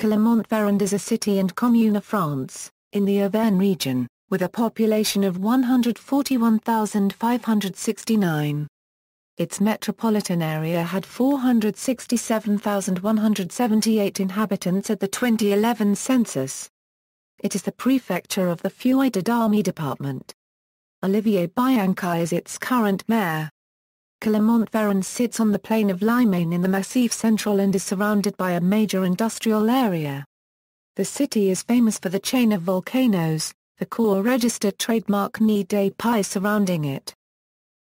Clermont-Ferrand is a city and commune of France, in the Auvergne region, with a population of 141,569. Its metropolitan area had 467,178 inhabitants at the 2011 census. It is the prefecture of the Puy de Dôme department. Olivier Bianchi is its current mayor. Clermont-Ferrand sits on the plain of Limagne in the Massif Central and is surrounded by a major industrial area. The city is famous for the chain of volcanoes, the core registered trademark Nid des Puys surrounding it.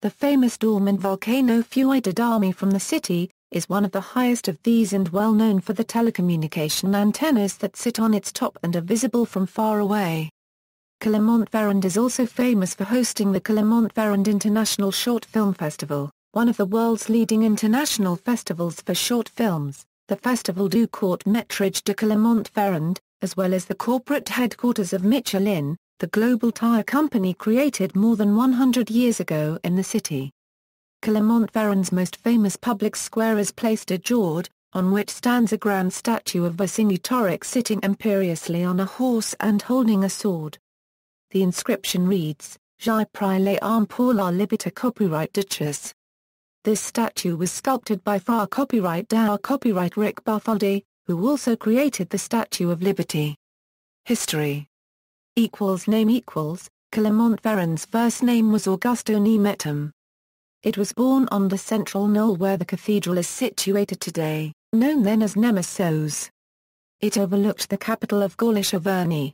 The famous dormant volcano Puy de Dôme from the city, is one of the highest of these and well known for the telecommunication antennas that sit on its top and are visible from far away. Clermont-Ferrand is also famous for hosting the Clermont-Ferrand International Short Film Festival, one of the world's leading international festivals for short films. The Festival du Court Métrage de Clermont-Ferrand, as well as the corporate headquarters of Michelin, the global tire company created more than 100 years ago in the city. Clermont-Ferrand's most famous public square is Place de Jord, on which stands a grand statue of Vercingetorix sitting imperiously on a horse and holding a sword. The inscription reads, "Je prie les armes pour la liberté copyright Duchesse." This statue was sculpted by Fra Copyright Rick Bartholdi, who also created the Statue of Liberty. History Name Clermont-Ferrand's first name was Augusto Nemetum. It was born on the central knoll where the cathedral is situated today, known then as Nemesis. It overlooked the capital of Gaulish Auvergne.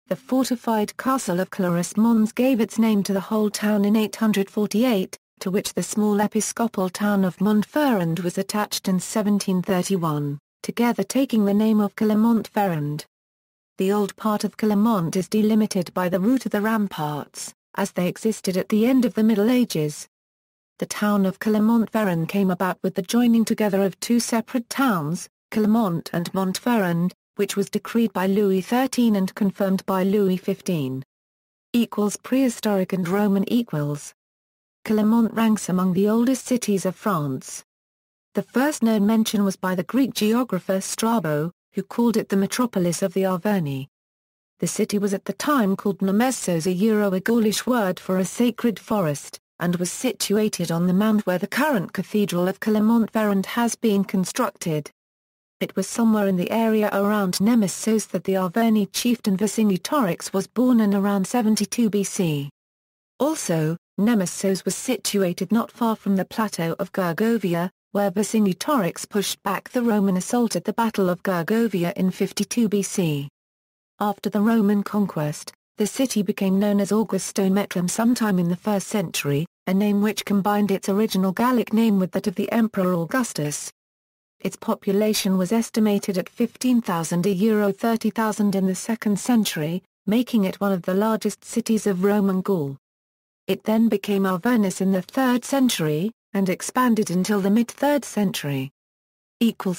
The fortified castle of Clermont gave its name to the whole town in 848, to which the small episcopal town of Montferrand was attached in 1731, together taking the name of Clermont-Ferrand. The old part of Clermont is delimited by the route of the ramparts, as they existed at the end of the Middle Ages. The town of Clermont-Ferrand came about with the joining together of two separate towns, Clermont and Montferrand, which was decreed by Louis XIII and confirmed by Louis XV. Prehistoric and Roman Clermont ranks among the oldest cities of France. The first known mention was by the Greek geographer Strabo, who called it the metropolis of the Auvergne. The city was at the time called Nemesis, a Gaulish word for a sacred forest, and was situated on the mound where the current cathedral of Clermont-Ferrand has been constructed. It was somewhere in the area around Nemesis that the Auvergne chieftain Vercingetorix was born in around 72 BC. Also, Nemesis was situated not far from the plateau of Gergovia, where Vercingetorix pushed back the Roman assault at the Battle of Gergovia in 52 BC. After the Roman conquest, the city became known as Augusto Metrum sometime in the 1st century, a name which combined its original Gallic name with that of the Emperor Augustus. Its population was estimated at 15,000 to 30,000 in the 2nd century, making it one of the largest cities of Roman Gaul. It then became Auvergne in the 3rd century, and expanded until the mid-3rd century.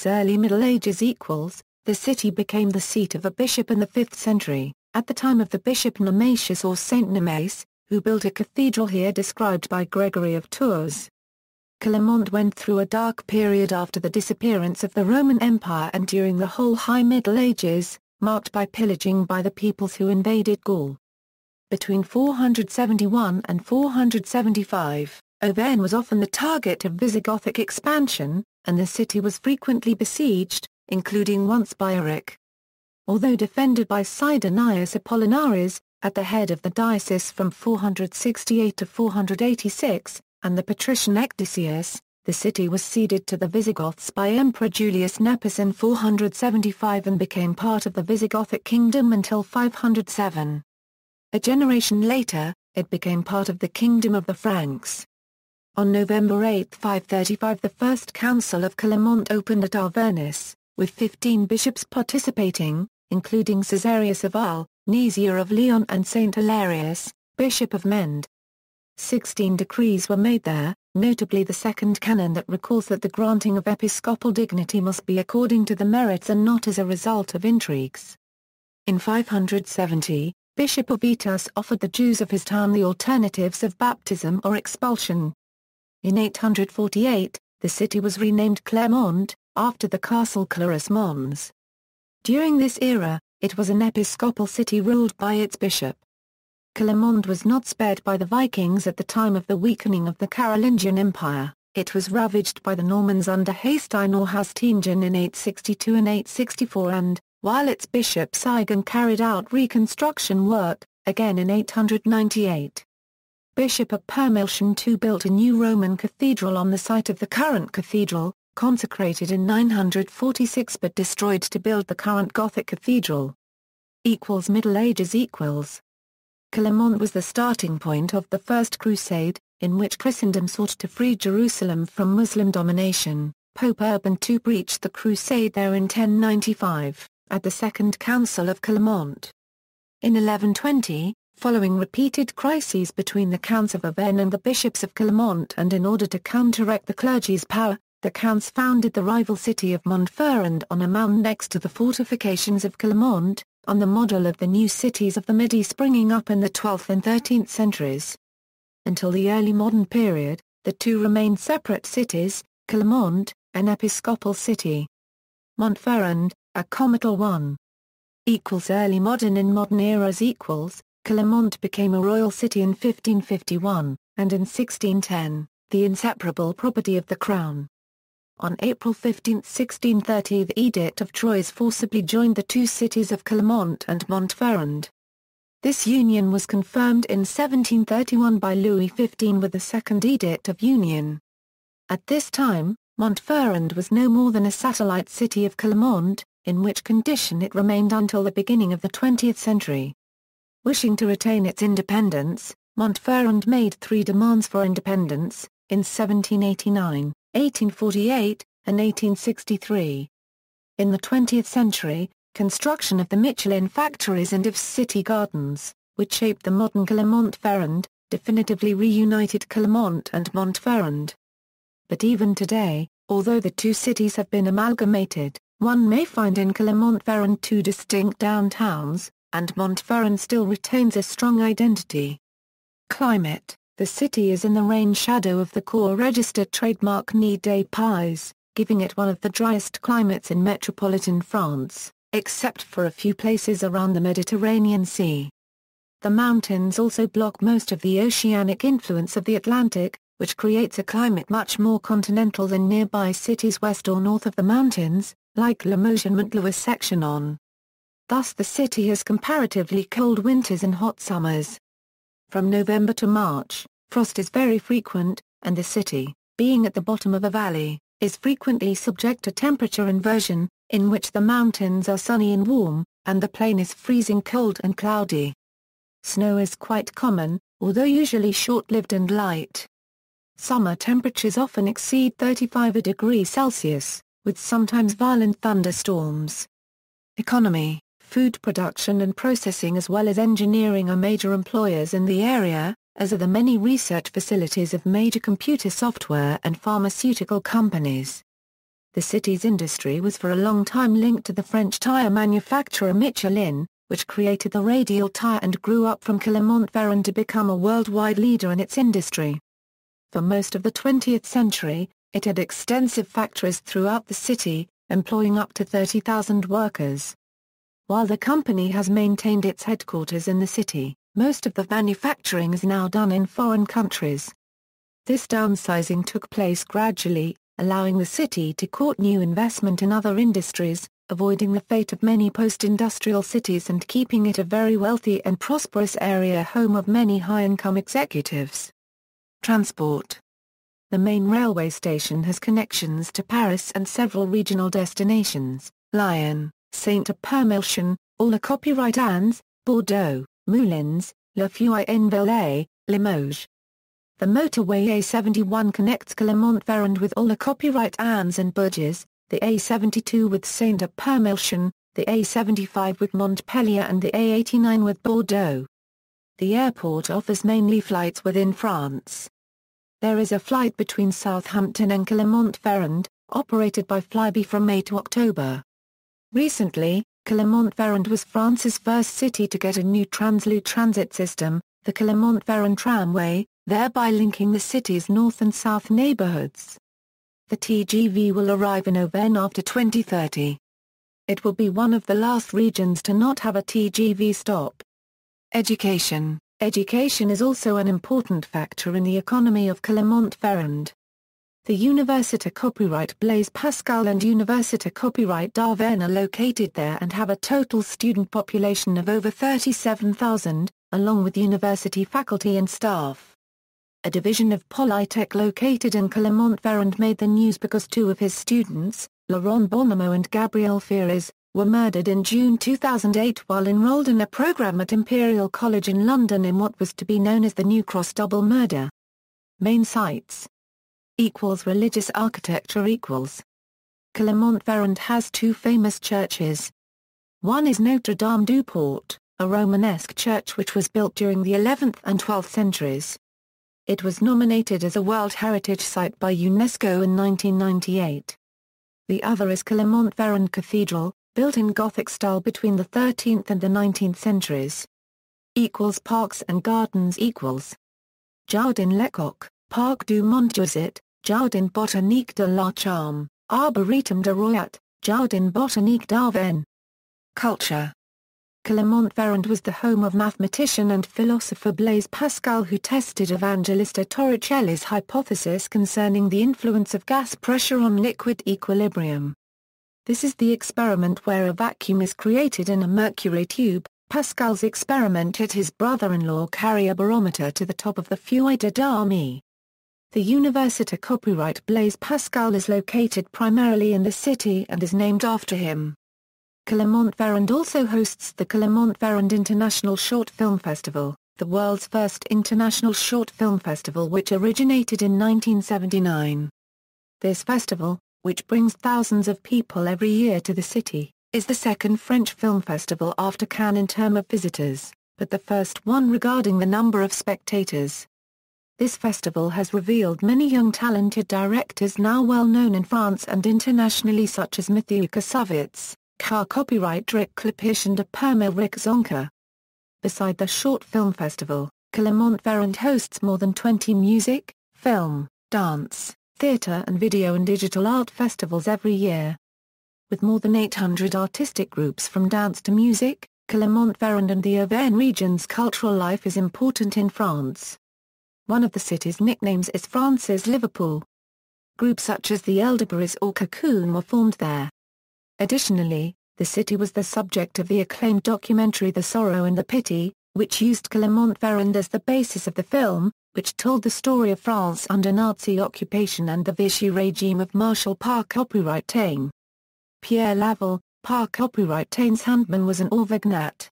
Early Middle Ages The city became the seat of a bishop in the 5th century, at the time of the Bishop Nemesius or Saint Nemes, who built a cathedral here described by Gregory of Tours. Clermont went through a dark period after the disappearance of the Roman Empire and during the whole High Middle Ages, marked by pillaging by the peoples who invaded Gaul. Between 471 and 475, Auvergne was often the target of Visigothic expansion, and the city was frequently besieged, including once by Eric. Although defended by Sidonius Apollinaris, at the head of the diocese from 468 to 486, and the patrician Ecdicius, the city was ceded to the Visigoths by Emperor Julius Nepos in 475 and became part of the Visigothic kingdom until 507. A generation later, it became part of the Kingdom of the Franks. On November 8, 535 the First Council of Clermont opened at Auvergne, with 15 bishops participating, including Caesarius of Arles, Nizia of Lyon and Saint Hilarius, Bishop of Mende. 16 decrees were made there, notably the second canon that recalls that the granting of episcopal dignity must be according to the merits and not as a result of intrigues. In 570, Bishop Ovitus offered the Jews of his town the alternatives of baptism or expulsion. In 848, the city was renamed Clermont, after the castle Claris Mons. During this era, it was an episcopal city ruled by its bishop. Clermont was not spared by the Vikings at the time of the weakening of the Carolingian Empire. It was ravaged by the Normans under Haystein or Hastingen in 862 and 864 and, while its bishop Sigen carried out reconstruction work, again in 898. Bishop of Permelchen II built a new Roman cathedral on the site of the current cathedral, consecrated in 946 but destroyed to build the current Gothic cathedral. Middle Ages Clermont was the starting point of the First Crusade, in which Christendom sought to free Jerusalem from Muslim domination. Pope Urban II preached the crusade there in 1095, at the Second Council of Clermont. In 1120, following repeated crises between the Counts of Auvergne and the bishops of Clermont and in order to counteract the clergy's power, the Counts founded the rival city of Montferrand on a mountain next to the fortifications of Clermont, on the model of the new cities of the Midi springing up in the 12th and 13th centuries. Until the early modern period, the two remained separate cities, Clermont, an episcopal city. Montferrand, a comital one. Early modern in modern eras Clermont became a royal city in 1551, and in 1610, the inseparable property of the crown. On April 15, 1630 the Edict of Troyes forcibly joined the two cities of Clermont and Montferrand. This union was confirmed in 1731 by Louis XV with the Second Edict of Union. At this time, Montferrand was no more than a satellite city of Clermont, in which condition it remained until the beginning of the 20th century. Wishing to retain its independence, Montferrand made three demands for independence, in 1789, 1848, and 1863. In the 20th century, construction of the Michelin factories and of city gardens, which shaped the modern Clermont-Ferrand, definitively reunited Clermont and Montferrand. But even today, although the two cities have been amalgamated, one may find in Clermont-Ferrand two distinct downtowns, and Montferrand still retains a strong identity. Climate: the city is in the rain shadow of the core registered trademark Nid des Pays, giving it one of the driest climates in metropolitan France, except for a few places around the Mediterranean Sea. The mountains also block most of the oceanic influence of the Atlantic, which creates a climate much more continental than nearby cities west or north of the mountains, like Limoges and Montlouis-Section. Thus the city has comparatively cold winters and hot summers. From November to March, frost is very frequent, and the city, being at the bottom of a valley, is frequently subject to temperature inversion, in which the mountains are sunny and warm, and the plain is freezing cold and cloudy. Snow is quite common, although usually short-lived and light. Summer temperatures often exceed 35 degrees Celsius, with sometimes violent thunderstorms. Economy: food production and processing as well as engineering are major employers in the area, as are the many research facilities of major computer software and pharmaceutical companies. The city's industry was for a long time linked to the French tire manufacturer Michelin, which created the radial tire and grew up from Clermont-Ferrand to become a worldwide leader in its industry. For most of the 20th century, it had extensive factories throughout the city, employing up to 30,000 workers. While the company has maintained its headquarters in the city, most of the manufacturing is now done in foreign countries. This downsizing took place gradually, allowing the city to court new investment in other industries, avoiding the fate of many post-industrial cities and keeping it a very wealthy and prosperous area home of many high-income executives. Transport: the main railway station has connections to Paris and several regional destinations, Lyon, Saint-Omer-Melchion, Aulnay-Copyright-Ans, Bordeaux, Moulins, Le Puy-en-Velay, Limoges. The motorway A71 connects Clermont-Ferrand with Aulnay-Copyright-Ans and Bourges, the A72 with Saint-Omer-Melchion, the A75 with Montpellier and the A89 with Bordeaux. The airport offers mainly flights within France. There is a flight between Southampton and Clermont-Ferrand, operated by Flybe from May to October. Recently, Clermont-Ferrand was France's first city to get a new Transloop transit system, the Clermont-Ferrand Tramway, thereby linking the city's north and south neighborhoods. The TGV will arrive in Auvergne after 2030. It will be one of the last regions to not have a TGV stop. Education. Education is also an important factor in the economy of Clermont-Ferrand. The Université Copyright Blaise Pascal and Université Copyright d'Auvergne are located there and have a total student population of over 37,000, along with university faculty and staff. A division of Polytech located in Clermont-Ferrand made the news because two of his students, Laurent Bonnemoe and Gabriel Ferres, were murdered in June 2008 while enrolled in a program at Imperial College in London in what was to be known as the New Cross double murder. Main sites. Religious architecture. Clermont-Ferrand has two famous churches. One is Notre Dame du Port, a Romanesque church which was built during the 11th and 12th centuries. It was nominated as a World Heritage Site by UNESCO in 1998. The other is Clermont-Ferrand Cathedral, built in Gothic style between the 13th and the 19th centuries. Parks and gardens. Jardin Lecoq, Parc du Montjouset, Jardin Botanique de la Charme, Arboretum de Royat, Jardin Botanique d'Auvergne. Culture. Clermont-Ferrand was the home of mathematician and philosopher Blaise Pascal, who tested Evangelista Torricelli's hypothesis concerning the influence of gas pressure on liquid equilibrium. This is the experiment where a vacuum is created in a mercury tube. Pascal's experiment had his brother-in-law carry a barometer to the top of the Puy de Dôme. The Université Copyright Blaise Pascal is located primarily in the city and is named after him. Clermont-Ferrand also hosts the Clermont-Ferrand International Short Film Festival, the world's first international short film festival which originated in 1979. This festival, which brings thousands of people every year to the city, is the second French film festival after Cannes in terms of visitors, but the first one regarding the number of spectators. This festival has revealed many young talented directors now well known in France and internationally, such as Mathieu Kassovitz, Car Copyright Rick Klipish and Permil Rick Zonka. Beside the short film festival, Clermont-Ferrand hosts more than 20 music, film, dance, theatre and video and digital art festivals every year. With more than 800 artistic groups from dance to music, Clermont-Ferrand and the Auvergne region's cultural life is important in France. One of the city's nicknames is France's Liverpool. Groups such as the Elderberries or Cocoon were formed there. Additionally, the city was the subject of the acclaimed documentary The Sorrow and the Pity, which used Clermont-Ferrand as the basis of the film, which told the story of France under Nazi occupation and the Vichy regime of Marshal Par Copyright. Pierre Laval, Par Copyright-Tain's handman, was an Auvergnat.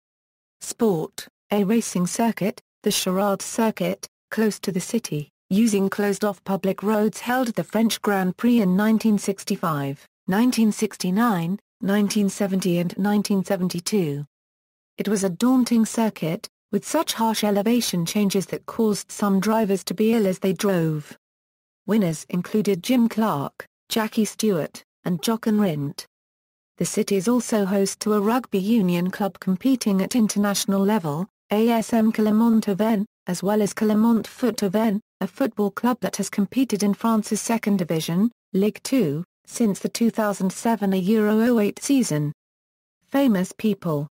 Sport, a racing circuit, the Charade Circuit, close to the city, using closed-off public roads, held the French Grand Prix in 1965, 1969, 1970 and 1972. It was a daunting circuit, with such harsh elevation changes that caused some drivers to be ill as they drove. Winners included Jim Clark, Jackie Stewart, and Jochen Rindt. The city is also host to a rugby union club competing at international level, ASM Clermont-Auvergne, as well as Clermont Foot Auvergne, a football club that has competed in France's second division, Ligue 2, since the 2007 Euro 08 season. Famous people.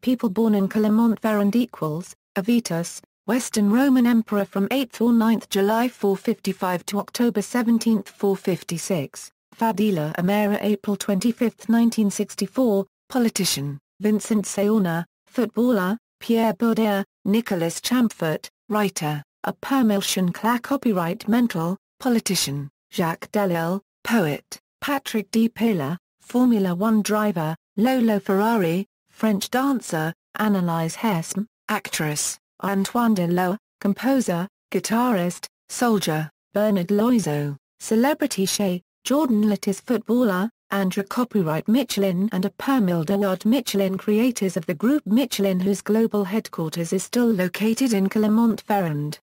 People born in Clermont-Ferrand. Avitus, Western Roman Emperor from 8th or 9th July 455 to October 17, 456. Fadila Amera, April 25, 1964. Politician, Vincent Saorna. Footballer, Pierre Bourdieu. Nicolas Champfort, writer. A Permilchen Clare Copyright Mental, politician. Jacques Delisle, poet. Patrick D. Paler, Formula One driver. Lolo Ferrari, French dancer. Annalise Hesme, actress. Antoine Deloire, composer, guitarist, soldier. Bernard Loiseau, celebrity. Shea, Jordan Lattis, footballer. Andrew Copyright Michelin and a Permil Dillard Michelin, creators of the group Michelin, whose global headquarters is still located in Clermont-Ferrand.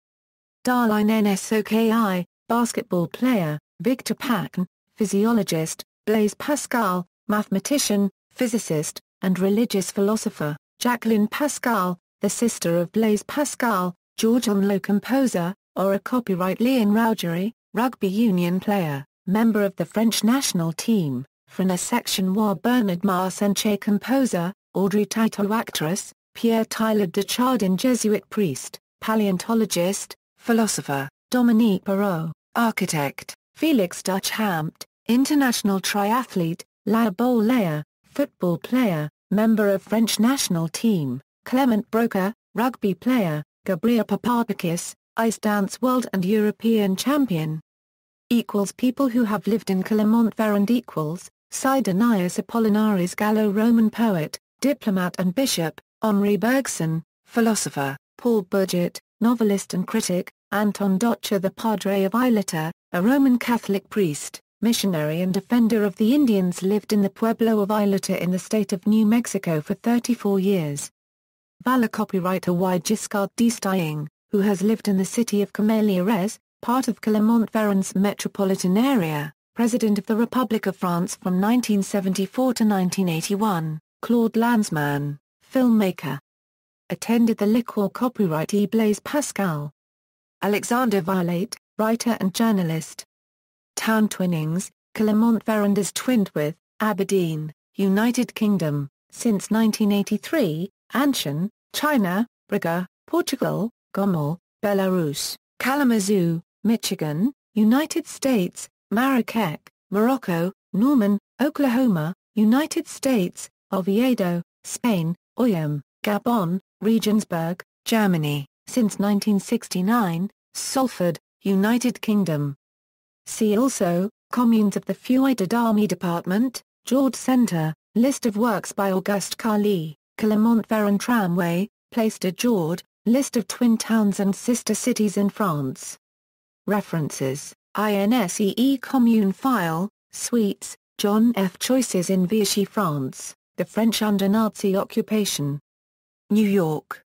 Darline Nsoki, basketball player. Victor Patton, physiologist. Blaise Pascal, mathematician, physicist, and religious philosopher. Jacqueline Pascal, the sister of Blaise Pascal. George Onlo, composer. Or a copyright. Léon Rougerie, rugby union player, member of the French national team. Frena Section War Bernard Marcenche composer, Audrey Tautou actress, Pierre Tyler de Chardin Jesuit priest, paleontologist, philosopher, Dominique Perrault, architect, Felix Duchamp, international triathlete, Laia Boulayer, football player, member of French national team, Clement Broca, rugby player, Gabriel Papadakis, ice dance world and European champion. People who have lived in Clermont-Ferrand Sidonius Apollinaris Gallo-Roman poet, diplomat and bishop, Henri Bergson, philosopher, Paul Bourget, novelist and critic, Anton Docher the Padre of Isleta, a Roman Catholic priest, missionary and defender of the Indians lived in the pueblo of Isleta in the state of New Mexico for 34 years. Valor copywriter Y. Giscard d'Estaing, who has lived in the city of Camélierès, part of Clermont-Ferrand's metropolitan area, President of the Republic of France from 1974 to 1981, Claude Lanzmann, filmmaker. Attended the Liquor copyrightee Blaise Pascal. Alexander Violate, writer and journalist. Town twinnings, Clermont-Ferrand is twinned with, Aberdeen, United Kingdom, since 1983, Anshan, China, Briga, Portugal, Gomel, Belarus, Kalamazoo, Michigan, United States, Marrakech, Morocco, Norman, Oklahoma, United States, Oviedo, Spain, Oyem, Gabon, Regensburg, Germany, since 1969, Salford, United Kingdom. See also, Communes of the Puy de Dôme Department, George Centre, List of works by Auguste Carly, Clermont-Ferrand Tramway, Place de Jourdes, List of twin towns and sister cities in France. References, INSEE Commune File, Suites, John F. Choices in Vichy France, the French under Nazi occupation. New York.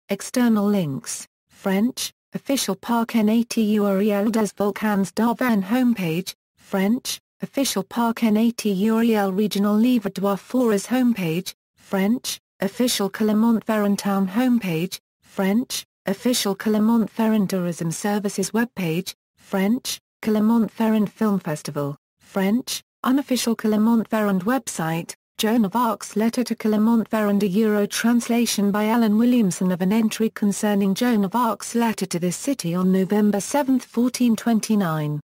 External links, French, official Parc Nat Uriel des Volcans d'Auvergne homepage, French, official Parc Nat Uriel Regional Livre de Forêts homepage, French, official Clermont-Ferrand Town homepage, French, official Clermont-Ferrand Tourism Services webpage, French, Clermont-Ferrand Film Festival, French, unofficial Clermont-Ferrand website, Joan of Arc's letter to Clermont-Ferrand, a Euro translation by Alan Williamson of an entry concerning Joan of Arc's letter to this city on November 7, 1429.